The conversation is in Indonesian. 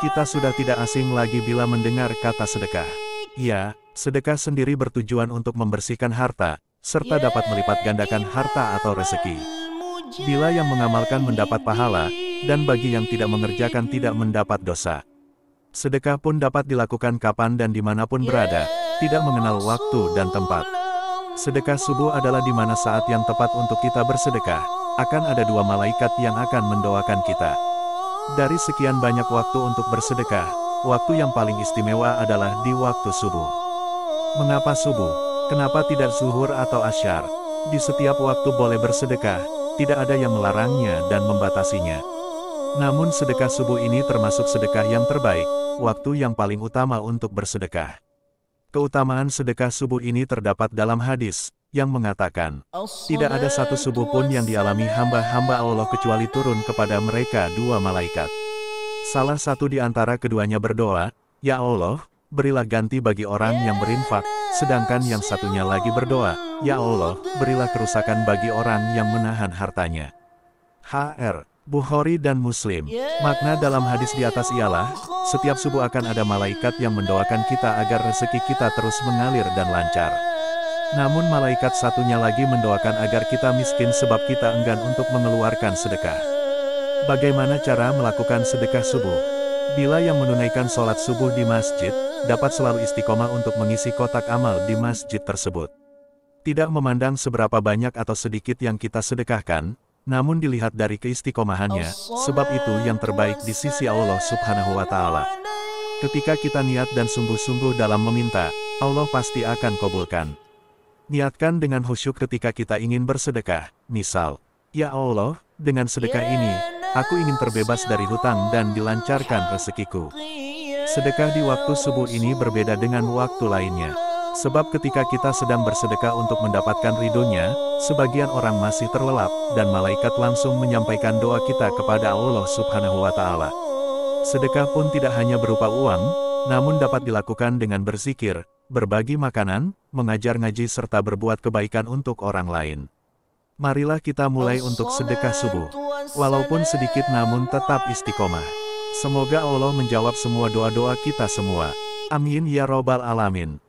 Kita sudah tidak asing lagi bila mendengar kata sedekah. Ya, sedekah sendiri bertujuan untuk membersihkan harta, serta dapat melipat gandakan harta atau rezeki. Bila yang mengamalkan mendapat pahala, dan bagi yang tidak mengerjakan tidak mendapat dosa. Sedekah pun dapat dilakukan kapan dan dimanapun berada, tidak mengenal waktu dan tempat. Sedekah subuh adalah di mana saat yang tepat untuk kita bersedekah, akan ada dua malaikat yang akan mendoakan kita. Dari sekian banyak waktu untuk bersedekah, waktu yang paling istimewa adalah di waktu subuh. Mengapa subuh? Kenapa tidak zuhur atau asyar? Di setiap waktu boleh bersedekah, tidak ada yang melarangnya dan membatasinya. Namun sedekah subuh ini termasuk sedekah yang terbaik, waktu yang paling utama untuk bersedekah. Keutamaan sedekah subuh ini terdapat dalam hadis, yang mengatakan, tidak ada satu subuh pun yang dialami hamba-hamba Allah kecuali turun kepada mereka dua malaikat. Salah satu di antara keduanya berdoa, "Ya Allah, berilah ganti bagi orang yang berinfak," sedangkan yang satunya lagi berdoa, "Ya Allah, berilah kerusakan bagi orang yang menahan hartanya." H.R. Bukhari dan Muslim. Makna dalam hadis di atas ialah, setiap subuh akan ada malaikat yang mendoakan kita agar rezeki kita terus mengalir dan lancar. Namun malaikat satunya lagi mendoakan agar kita miskin sebab kita enggan untuk mengeluarkan sedekah. Bagaimana cara melakukan sedekah subuh? Bila yang menunaikan sholat subuh di masjid, dapat selalu istiqomah untuk mengisi kotak amal di masjid tersebut. Tidak memandang seberapa banyak atau sedikit yang kita sedekahkan, namun dilihat dari keistiqomahannya, sebab itu yang terbaik di sisi Allah Subhanahu wa Ta'ala. Ketika kita niat dan sungguh-sungguh dalam meminta, Allah pasti akan kabulkan. Niatkan dengan khusyuk ketika kita ingin bersedekah, misal, "Ya Allah, dengan sedekah ini, aku ingin terbebas dari hutang dan dilancarkan rezekiku." Sedekah di waktu subuh ini berbeda dengan waktu lainnya. Sebab ketika kita sedang bersedekah untuk mendapatkan ridhonya, sebagian orang masih terlelap, dan malaikat langsung menyampaikan doa kita kepada Allah Subhanahu wa Ta'ala. Sedekah pun tidak hanya berupa uang, namun dapat dilakukan dengan berzikir, berbagi makanan, mengajar ngaji serta berbuat kebaikan untuk orang lain. Marilah kita mulai untuk sedekah subuh. Walaupun sedikit namun tetap istiqomah. Semoga Allah menjawab semua doa-doa kita semua. Amin ya Rabbal Alamin.